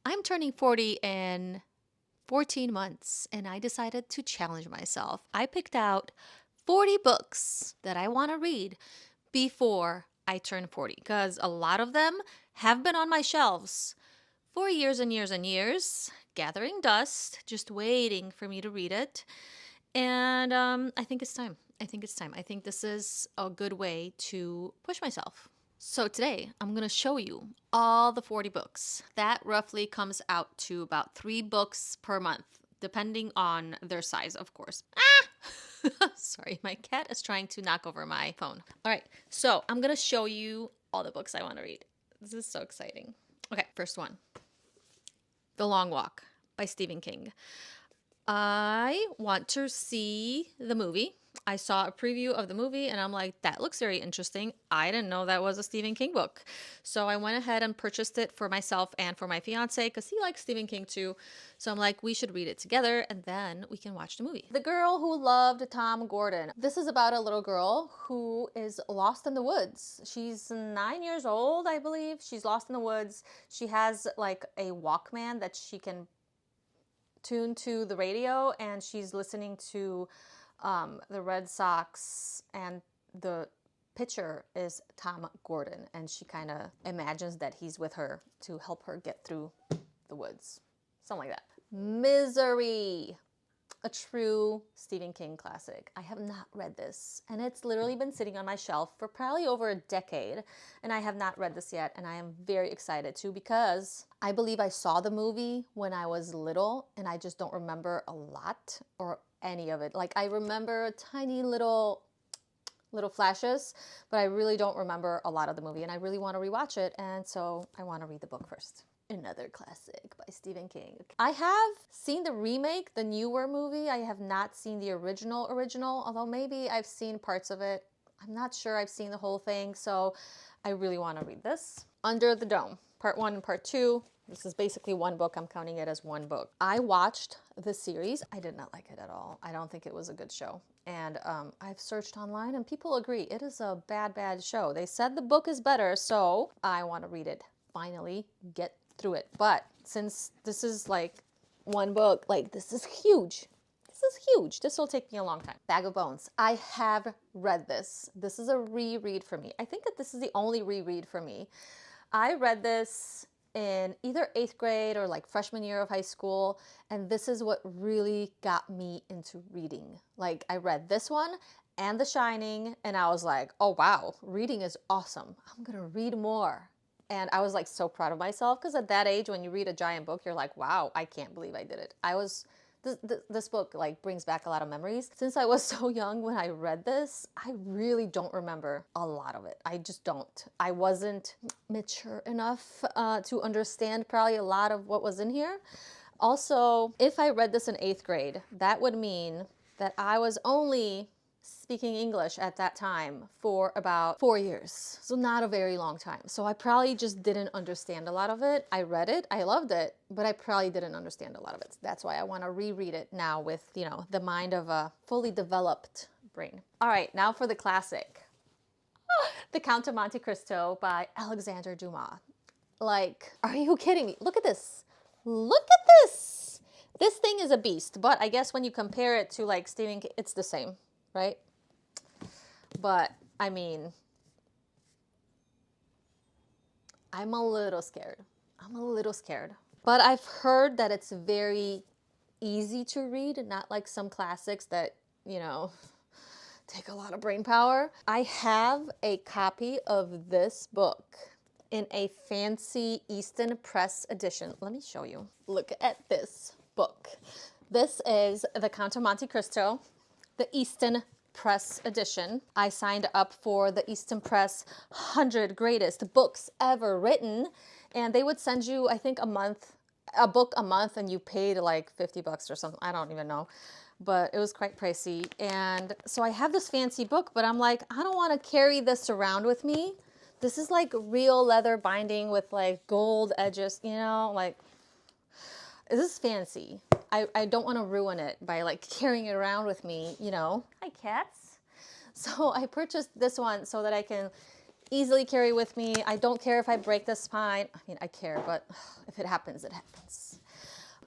I'm turning 40 in 14 months, and I decided to challenge myself. I picked out 40 books that I want to read before I turn 40 because a lot of them have been on my shelves for years and years and years, gathering dust, just waiting for me to read it. And I think it's time. I think it's time. I think this is a good way to push myself. So today I'm going to show you all the 40 books. That roughly comes out to about 3 books per month, depending on their size, of course. Ah! Sorry, my cat is trying to knock over my phone. All right, so I'm going to show you all the books I want to read. This is so exciting. Okay, first one, The Long Walk by Stephen King. I want to see the movie. I saw a preview of the movie and I'm like, that looks very interesting. I didn't know that was a Stephen King book. So I went ahead and purchased it for myself and for my fiance because he likes Stephen King too. So I'm like, we should read it together and then we can watch the movie. The Girl Who Loved Tom Gordon. This is about a little girl who is lost in the woods. She's 9 years old, I believe. She's lost in the woods. She has like a Walkman that she can tuned to the radio, and she's listening to the Red Sox, and the pitcher is Tom Gordon, and she kind of imagines that he's with her to help her get through the woods. Something like that. Misery, a true Stephen King classic. I have not read this, and it's literally been sitting on my shelf for probably over a decade, and I have not read this yet, and I am very excited too because I believe I saw the movie when I was little, and I just don't remember a lot or any of it. Like, I remember tiny little flashes, but I really don't remember a lot of the movie, and I really want to rewatch it, and so I want to read the book first. Another classic by Stephen King. I have seen the remake, the newer movie. I have not seen the original, although maybe I've seen parts of it. I'm not sure I've seen the whole thing, so I really want to read this. Under the Dome, part 1 and part 2. This is basically one book. I'm counting it as one book. I watched the series. I did not like it at all. I don't think it was a good show. And I've searched online and people agree it is a bad show. They said the book is better, so I want to read it. Finally get through it. But since this is like one book, like this is huge. This is huge. This will take me a long time. Bag of Bones. I have read this. This is a reread for me. I think that this is the only reread for me. I read this in either 8th grade or like freshman year of high school, and this is what really got me into reading. Like, I read this one and The Shining, and I was like, oh wow, reading is awesome. I'm gonna read more. And I was like so proud of myself because at that age, when you read a giant book, you're like, wow, I can't believe I did it. This book like brings back a lot of memories. Since I was so young when I read this, I really don't remember a lot of it. I just don't. I wasn't mature enough to understand probably a lot of what was in here. Also, if I read this in 8th grade, that would mean that I was only speaking English at that time for about 4 years. So not a very long time. So I probably just didn't understand a lot of it. I read it, I loved it, but I probably didn't understand a lot of it. That's why I want to reread it now with, the mind of a fully developed brain. All right, now for the classic. The Count of Monte Cristo by Alexander Dumas. Like, are you kidding me? Look at this. Look at this. This thing is a beast, but I guess when you compare it to like Stephen King, it's the same, right? But I mean, I'm a little scared. But I've heard that it's very easy to read, not like some classics that, take a lot of brain power. I have a copy of this book in a fancy Easton Press edition. Let me show you. Look at this book. This is The Count of Monte Cristo, the Easton Press edition. I signed up for the Easton Press 100 Greatest Books Ever Written, and they would send you, I think, a book a month, and you paid like $50 or something. I don't even know. But it was quite pricey. And so I have this fancy book, but I'm like, I don't want to carry this around with me. This is like real leather binding with like gold edges, like, this is fancy. I don't want to ruin it by like carrying it around with me, Hi, cats. So I purchased this one so that I can easily carry with me. I don't care if I break the spine. I mean, I care, but if it happens, it happens.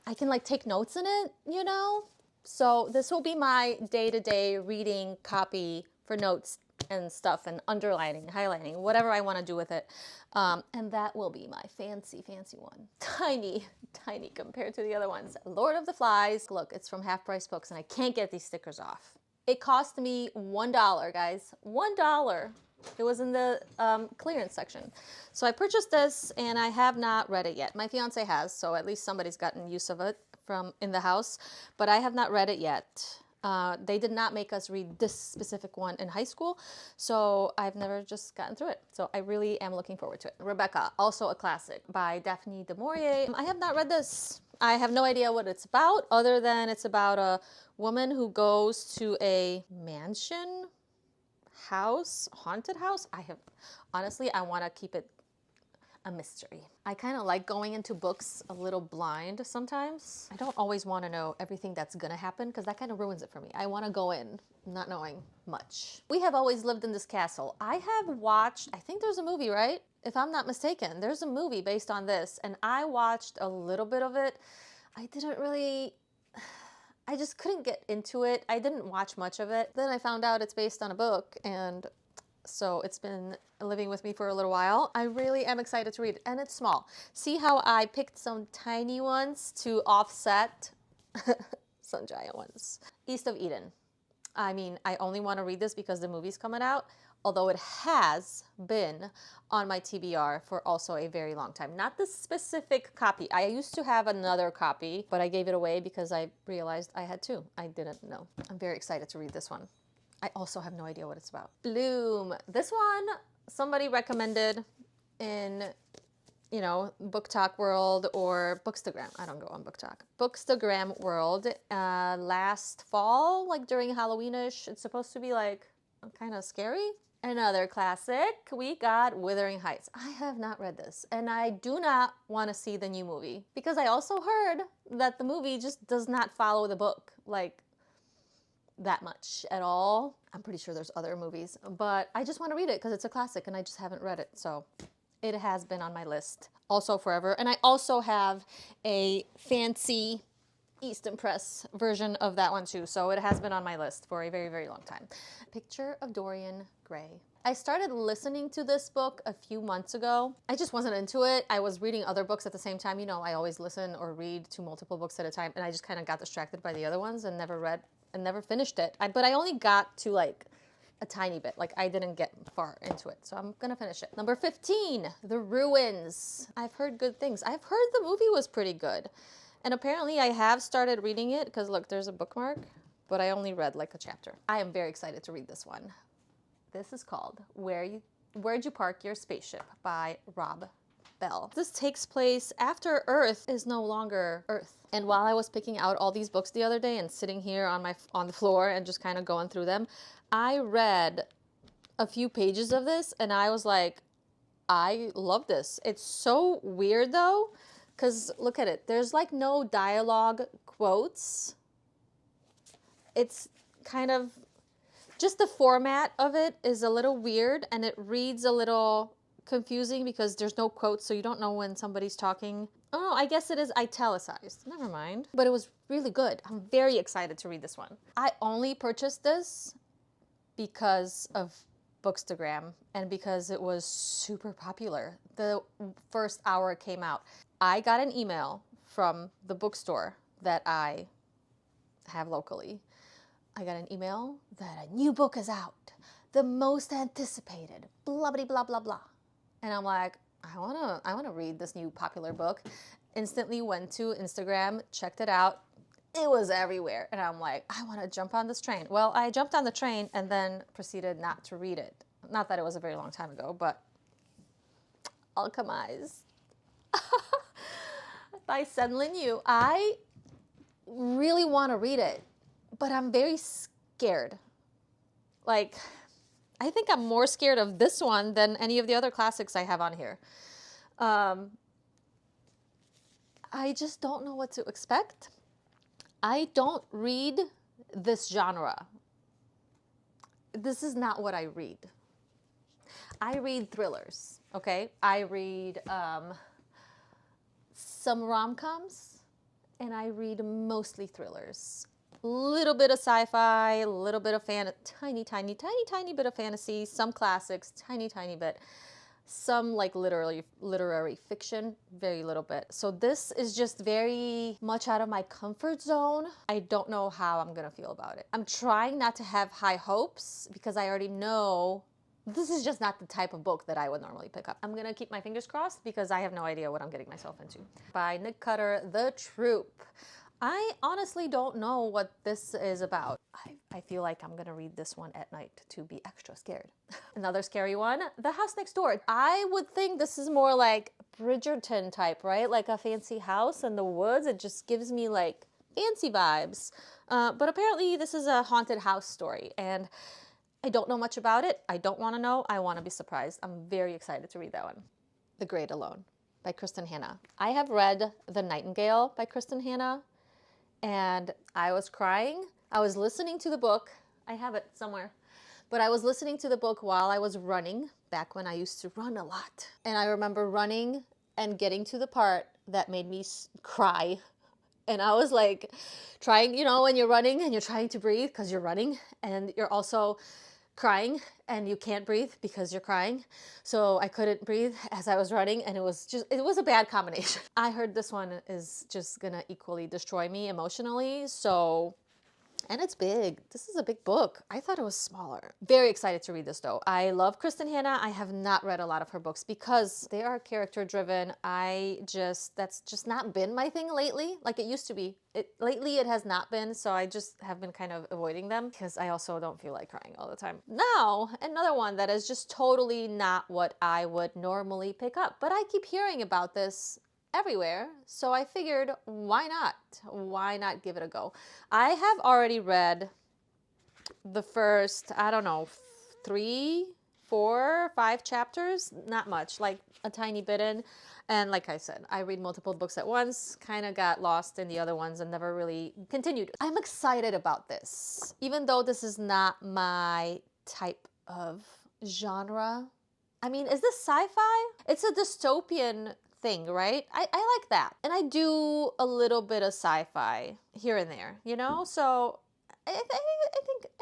I can like take notes in it, you know? So this will be my day-to-day reading copy for notes and stuff and underlining, highlighting, whatever I want to do with it. And that will be my fancy, fancy one. Tiny, tiny compared to the other ones. Lord of the Flies. Look, it's from Half Price Books and I can't get these stickers off. It cost me $1, guys. $1. It was in the clearance section. So I purchased this and I have not read it yet. My fiance has, so at least somebody's gotten use of it from in the house, but I have not read it yet. They did not make us read this specific one in high school, so I've never just gotten through it. So I really am looking forward to it. Rebecca, also a classic by Daphne du Maurier. I have not read this. I have no idea what it's about, other than it's about a woman who goes to a mansion house, haunted house. Honestly, I want to keep it a mystery. I kind of like going into books a little blind sometimes. I don't always want to know everything that's gonna happen because that kind of ruins it for me. I want to go in not knowing much. We have always lived in this castle. I have watched, I think there's a movie, right? If I'm not mistaken, there's a movie based on this, and I watched a little bit of it. I just couldn't get into it. I didn't watch much of it. Then I found out it's based on a book, and so it's been living with me for a little while. I really am excited to read it, and it's small. See how I picked some tiny ones to offset some giant ones. East of Eden. I mean, I only want to read this because the movie's coming out, although it has been on my TBR for also a very long time. Not this specific copy. I used to have another copy, but I gave it away because I realized I had two. I didn't know. I'm very excited to read this one. I also have no idea what it's about. Bloom. This one somebody recommended in, BookTok World or Bookstagram. I don't go on BookTok. Bookstagram World last fall, like during Halloweenish. It's supposed to be like kind of scary. Another classic, we got Wuthering Heights. I have not read this, and I do not want to see the new movie because I also heard that the movie just does not follow the book like that much at all. I'm pretty sure there's other movies, but I just want to read it because it's a classic and I just haven't read it. So it has been on my list also forever. And I also have a fancy Easton Press version of that one too. So it has been on my list for a very, very long time. Picture of Dorian Gray. I started listening to this book a few months ago. I just wasn't into it. I was reading other books at the same time. I always listen or read to multiple books at a time, and I just kind of got distracted by the other ones and never finished it. But I only got to like a tiny bit. Like I didn't get far into it. So I'm gonna finish it. Number 15, The Ruins. I've heard good things. I've heard the movie was pretty good. And apparently I have started reading it because look, there's a bookmark, but I only read like a chapter. I am very excited to read this one. This is called Where'd You Park Your Spaceship by Rob Bell. This takes place after Earth is no longer Earth. And while I was picking out all these books the other day and sitting here on the floor and just kind of going through them, I read a few pages of this and I was like, I love this. It's so weird though, because look at it. There's like no dialogue quotes. It's kind of just the format of it is a little weird and it reads a little confusing because there's no quotes, so you don't know when somebody's talking. Oh, I guess it is italicized. Never mind. But it was really good. I'm very excited to read this one. I only purchased this because of Bookstagram and because it was super popular. The first hour it came out, I got an email from the bookstore that I have locally. I got an email that a new book is out, the most anticipated, blah, blah, blah, blah, blah. And I'm like, I wanna read this new popular book. Instantly went to Instagram, checked it out. It was everywhere. And I'm like, I wanna jump on this train. Well, I jumped on the train and then proceeded not to read it. Not that it was a very long time ago, but Alchemized by Sen Lin Yu. I really wanna read it, but I'm very scared. Like, I think I'm more scared of this one than any of the other classics I have on here. I just don't know what to expect. I don't read this genre. This is not what I read. I read thrillers, okay? I read some rom-coms, and I read mostly thrillers. Little bit of sci-fi, a little bit of tiny bit of fantasy, some classics, tiny bit. Some like literary fiction, very little bit. So this is just very much out of my comfort zone. I don't know how I'm gonna feel about it. I'm trying not to have high hopes because I already know this is just not the type of book that I would normally pick up. I'm gonna keep my fingers crossed because I have no idea what I'm getting myself into. By Nick Cutter, The Troop. I honestly don't know what this is about. I feel like I'm gonna read this one at night to be extra scared. Another scary one, The House Next Door. I would think this is more like Bridgerton type, right? Like a fancy house in the woods. It just gives me like fancy vibes. But apparently this is a haunted house story, and I don't know much about it. I don't want to know. I want to be surprised. I'm very excited to read that one. The Great Alone by Kristen Hanna. I have read The Nightingale by Kristen Hanna, and I was crying. I was listening to the book. I have it somewhere. But I was listening to the book while I was running, back when I used to run a lot. And I remember running and getting to the part that made me cry. And I was like trying, you know, when you're running and you're trying to breathe because you're running, and you're also crying and you can't breathe because you're crying. So I couldn't breathe as I was running, and it was a bad combination. I heard this one is just gonna equally destroy me emotionally. So, and it's big. This is a big book. I thought it was smaller. Very excited to read this though. I love Kristen Hanna. I have not read a lot of her books because they are character driven. That's just not been my thing lately. Like it used to be. Lately it has not been, so I just have been kind of avoiding them because I also don't feel like crying all the time. Now, another one that is just totally not what I would normally pick up, but I keep hearing about this everywhere, so I figured, why not? Why not give it a go? I have already read the first, I don't know, 3, 4, 5 chapters, not much, like a tiny bit in. And like I said, I read multiple books at once, kind of got lost in the other ones and never really continued. I'm excited about this, even though this is not my type of genre. I mean, is this sci-fi? It's a dystopian thing, right? I like that. And I do a little bit of sci-fi here and there, you know? So I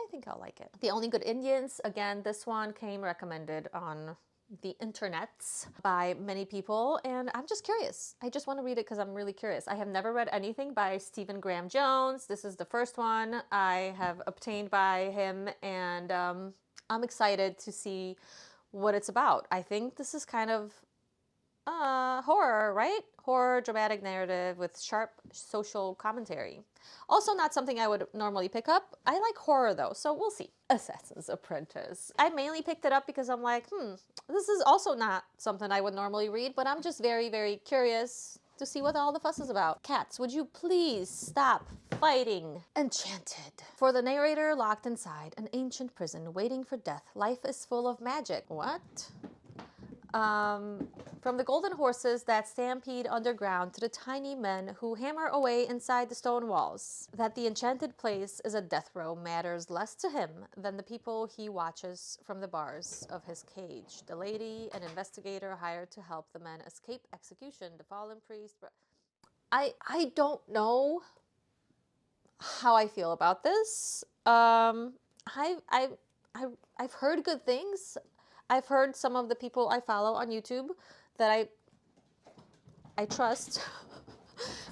think I'll like it. The Only Good Indians, again, this one came recommended on the internets by many people, and I'm just curious. I just want to read it because I'm really curious. I have never read anything by Stephen Graham Jones. This is the first one I have obtained by him, and I'm excited to see what it's about. I think this is kind of horror, right? Horror, dramatic narrative with sharp social commentary. Also not something I would normally pick up. I like horror though, so we'll see. Assassin's Apprentice. I mainly picked it up because I'm like, this is also not something I would normally read, but I'm just very, very curious to see what all the fuss is about. Cats, would you please stop fighting? Enchanted. For the narrator locked inside an ancient prison waiting for death, life is full of magic. What? From the golden horses that stampede underground to the tiny men who hammer away inside the stone walls, that the enchanted place is a death row matters less to him than the people he watches from the bars of his cage. The lady, an investigator hired to help the men escape execution, the fallen priest. I don't know how I feel about this. I've heard good things. I've heard some of the people I follow on YouTube that I trust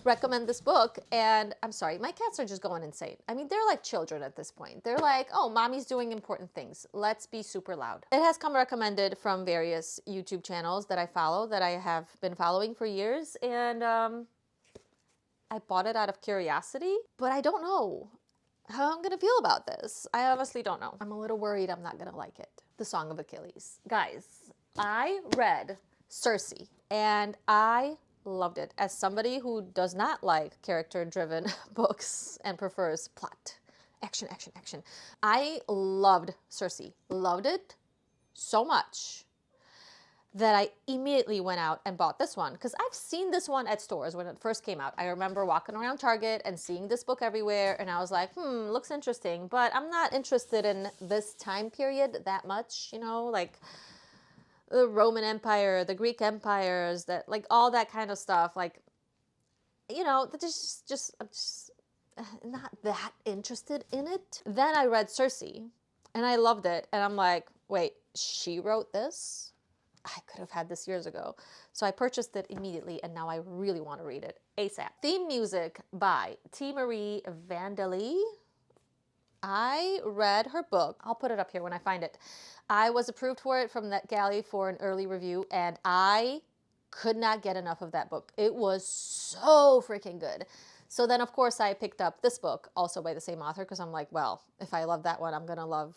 recommend this book, and I'm sorry, my cats are just going insane. I mean, they're like children at this point. They're like, oh, mommy's doing important things. Let's be super loud. It has come recommended from various YouTube channels that I follow, that I have been following for years, and I bought it out of curiosity, but I don't know how I'm gonna feel about this. I honestly don't know. I'm a little worried I'm not gonna like it. The Song of Achilles. Guys, I read Circe and I loved it. As somebody who does not like character-driven books and prefers plot, action, action, action, I loved Circe. Loved it so much that I immediately went out and bought this one, because I've seen this one at stores when it first came out. I remember walking around Target and seeing this book everywhere, and I was like, looks interesting, but I'm not interested in this time period that much, you know, like the Roman Empire, the Greek empires, that like all that kind of stuff. Like, that I'm just not that interested in it. Then I read Circe and I loved it. And I'm like, wait, she wrote this? I could have had this years ago. So I purchased it immediately and now I really want to read it ASAP. Theme music by T. Marie Vandelli. I read her book. I'll put it up here when I find it. I was approved for it from NetGalley for an early review, and I could not get enough of that book. It was so freaking good. So then, of course, I picked up this book, also by the same author, because I'm like, well, if I love that one, I'm going to love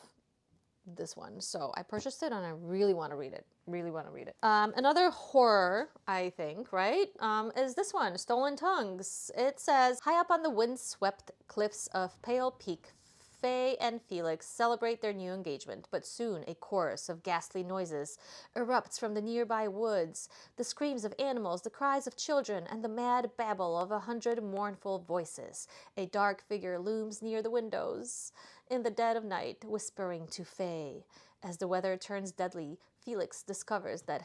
this one. So I purchased it and I really want to read it. Really want to read it. Another horror, I think, right, is this one, Stolen Tongues. It says, high up on the windswept cliffs of Pale Peak, Faye and Felix celebrate their new engagement, but soon a chorus of ghastly noises erupts from the nearby woods. The screams of animals, the cries of children, and the mad babble of 100 mournful voices. A dark figure looms near the windows in the dead of night, whispering to Faye. As the weather turns deadly, Felix discovers that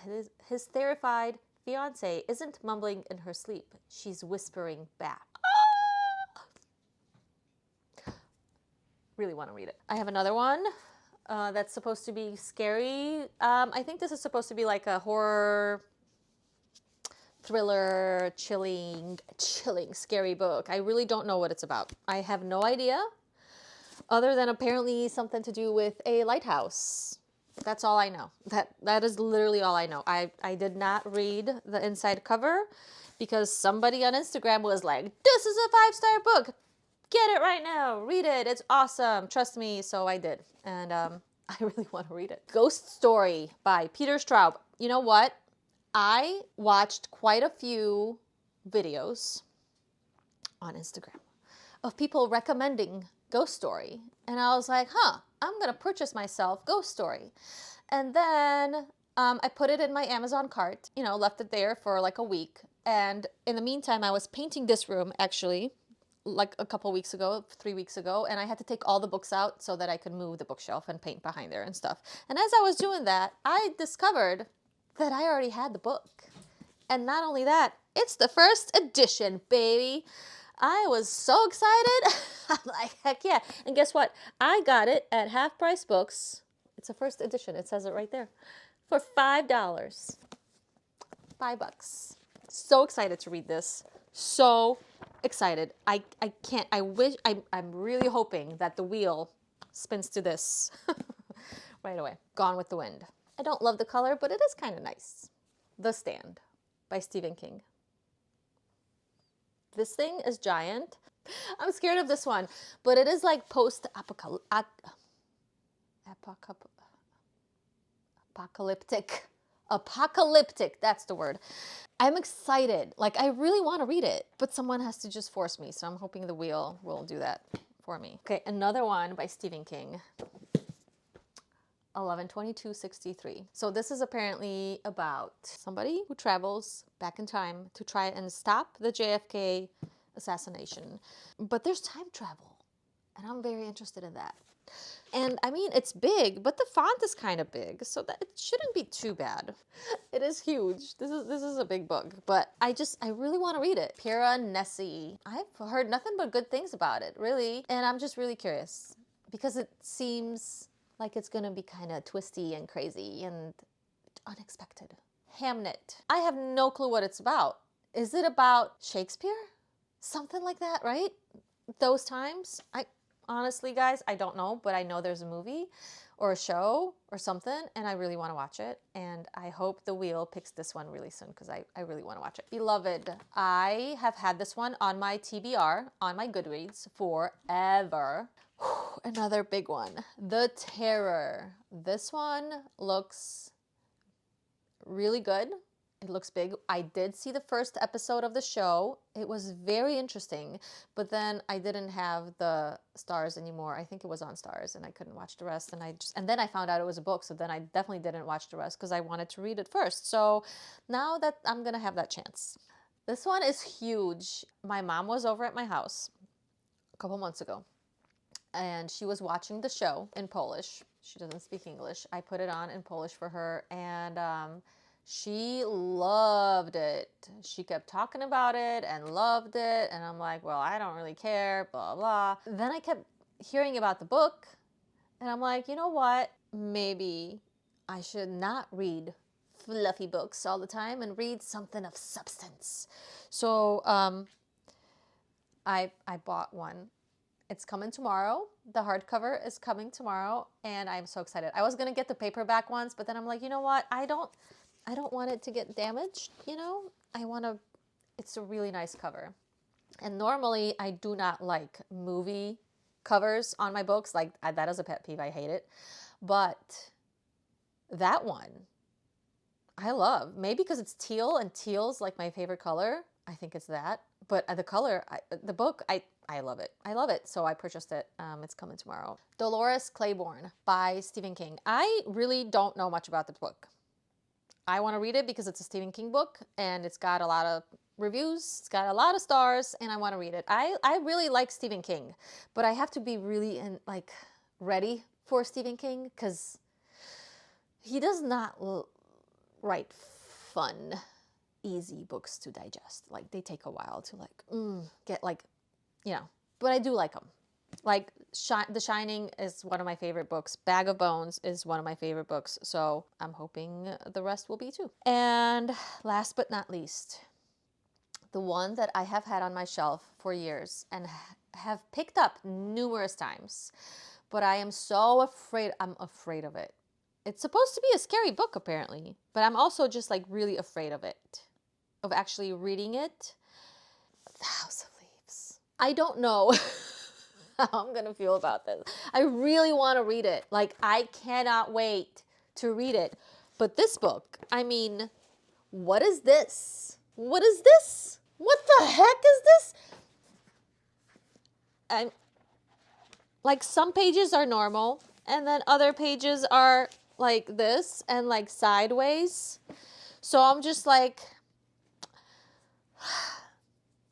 his terrified fiancée isn't mumbling in her sleep. She's whispering back. Really want to read it. I have another one that's supposed to be scary. I think this is supposed to be like a horror thriller, chilling, scary book. I really don't know what it's about. I have no idea, other than apparently something to do with a lighthouse. That's all I know. That is literally all I know. I did not read the inside cover because somebody on Instagram was like, this is a 5-star book. Get it right now. Read it. It's awesome. Trust me. So I did. And I really want to read it. Ghost Story by Peter Straub. You know what? I watched quite a few videos on Instagram of people recommending Ghost Story. And I was like, I'm going to purchase myself Ghost Story. And then I put it in my Amazon cart, left it there for like a week. And in the meantime, I was painting this room actually, like a couple weeks ago, 3 weeks ago, and I had to take all the books out so that I could move the bookshelf and paint behind there and stuff. And as I was doing that, I discovered that I already had the book. And not only that, it's the first edition, baby. I was so excited. I'm like, heck yeah. And guess what? I got it at Half Price Books. It's a first edition. It says it right there. For $5. $5. So excited to read this. So excited. I can't, I'm really hoping that the wheel spins to this right away. Gone with the Wind. I don't love the color, but it is kind of nice. The Stand by Stephen King. This thing is giant. I'm scared of this one, but it is like apocalyptic, that's the word. I'm excited. Like, I really want to read it, but someone has to just force me. So I'm hoping the wheel will do that for me. Okay, another one by Stephen King. 11/22/63. So this is apparently about somebody who travels back in time to try and stop the JFK assassination. But there's time travel, and I'm very interested in that. And I mean, it's big, but the font is kind of big, so that it shouldn't be too bad. It is huge. This is a big book, but I really want to read it. Piranesi. I've heard nothing but good things about it, really, and I'm just really curious because it seems like it's gonna be kind of twisty and crazy and unexpected. Hamnet. I have no clue what it's about. Is it about Shakespeare? Something like that, right? Those times? Honestly, guys, I don't know, but I know there's a movie or a show or something, and I really want to watch it. And I hope the wheel picks this one really soon because I really want to watch it. Beloved, I have had this one on my TBR, on my Goodreads forever. Another big one, The Terror. This one looks really good. It looks big. I did see the first episode of the show. It was very interesting, but then I didn't have the Stars anymore. I think it was on Stars and I couldn't watch the rest. And then I found out it was a book. So then I definitely didn't watch the rest because I wanted to read it first. So now that I'm going to have that chance. This one is huge. My mom was over at my house a couple months ago and she was watching the show in Polish. She doesn't speak English. I put it on in Polish for her, and she loved it. She kept talking about it and loved it, and I'm like, well, I don't really care, blah, blah. Then I kept hearing about the book, and I'm like, you know what? Maybe I should not read fluffy books all the time and read something of substance. So I bought one. It's coming tomorrow. The hardcover is coming tomorrow, and I'm so excited. I was gonna get the paperback ones, but then I'm like, you know what? I don't want it to get damaged. It's a really nice cover. And normally I do not like movie covers on my books. Like that is a pet peeve. I hate it. But that one I love. Maybe because it's teal, and teal's like my favorite color. I think it's that. But the color, the book, I love it. I love it. So I purchased it. It's coming tomorrow. Dolores Claiborne by Stephen King. I really don't know much about the book. I want to read it because it's a Stephen King book, and it's got a lot of reviews. It's got a lot of stars, and I want to read it. I really like Stephen King, but I have to be really ready for Stephen King because he does not write fun, easy books to digest. Like they take a while to get but I do like them. Like The Shining is one of my favorite books. Bag of Bones is one of my favorite books. So I'm hoping the rest will be too. And last but not least, the one that I have had on my shelf for years and have picked up numerous times, but I am so afraid. I'm afraid of it. It's supposed to be a scary book, apparently, but I'm also just like really afraid of it, of actually reading it. The House of Leaves. I don't know how I'm going to feel about this. I really want to read it. Like, I cannot wait to read it. But this book, I mean, what is this? What is this? What the heck is this? I'm like, some pages are normal, and then other pages are like this and like sideways. So I'm just like,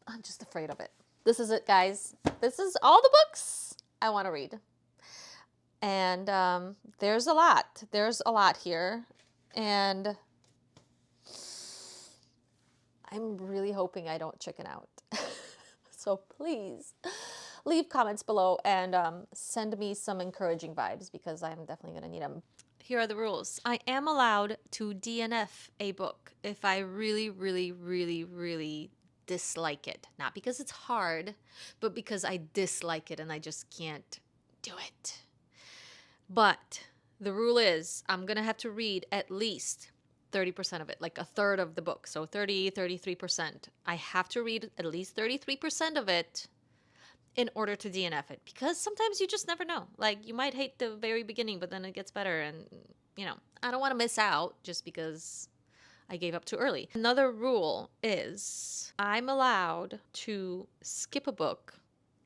I'm just afraid of it. This is it, guys. This is all the books I want to read. And there's a lot. There's a lot here. And I'm really hoping I don't chicken out. So please leave comments below and send me some encouraging vibes because I'm definitely going to need them. Here are the rules. I am allowed to DNF a book if I really, really, really, really dislike it. Not because it's hard, but because I dislike it and I just can't do it. But the rule is I'm going to have to read at least 30% of it, like a third of the book. So 33%. I have to read at least 33% of it in order to DNF it, because sometimes you just never know. Like, you might hate the very beginning, but then it gets better, and I don't want to miss out just because I gave up too early. Another rule is I'm allowed to skip a book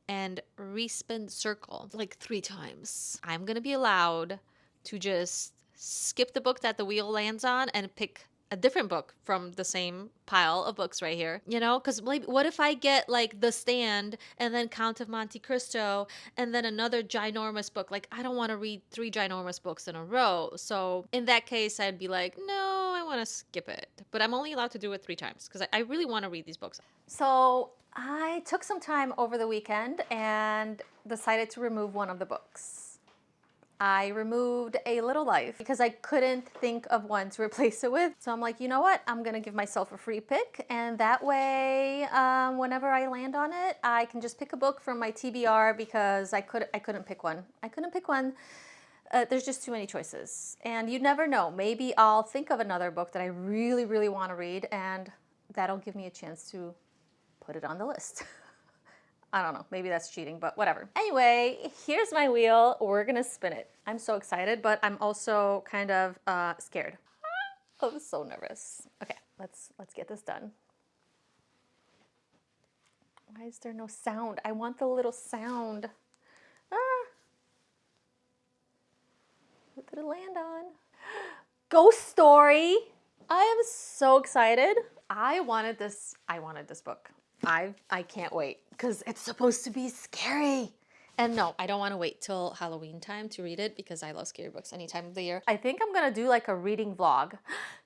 and respin circle like 3 times. I'm going to be allowed to just skip the book that the wheel lands on and pick a different book from the same pile of books right here. Because what if I get like The Stand and then Count of Monte Cristo and then another ginormous book? Like, I don't want to read 3 ginormous books in a row. So in that case, I'd be like, no, I want to skip it. But I'm only allowed to do it 3 times because I really want to read these books. So I took some time over the weekend and decided to remove one of the books. I removed A Little Life because I couldn't think of one to replace it with. So I'm like, you know what? I'm going to give myself a free pick. And that way, whenever I land on it, I can just pick a book from my TBR because I couldn't pick one. I couldn't pick one. There's just too many choices. And you never know. Maybe I'll think of another book that I really, really want to read, and that'll give me a chance to put it on the list. I don't know, maybe that's cheating, but whatever. Anyway, here's my wheel. We're gonna spin it. I'm so excited, but I'm also kind of scared. I'm so nervous. Okay, let's get this done. Why is there no sound? I want the little sound. What did it land on? Ghost Story. I am so excited. I wanted this book. I can't wait because it's supposed to be scary. And no, I don't want to wait till Halloween time to read it because I love scary books any time of the year. I think I'm gonna do like a reading vlog.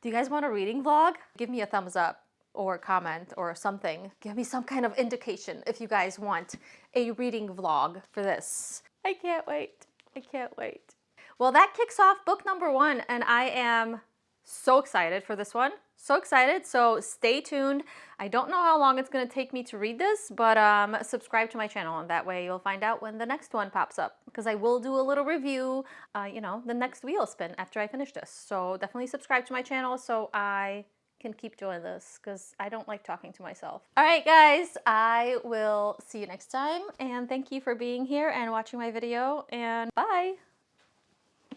Do you guys want a reading vlog? Give me a thumbs up or comment or something. Give me some kind of indication if you guys want a reading vlog for this. I can't wait. I can't wait. Well, that kicks off book number 1, and I am so excited for this one. So excited. So stay tuned. I don't know how long it's going to take me to read this, but subscribe to my channel, and that way you'll find out when the next one pops up, because I will do a little review, the next wheel spin after I finish this. So definitely subscribe to my channel so I can keep doing this, because I don't like talking to myself. All right, guys, I will see you next time, and thank you for being here and watching my video, and bye.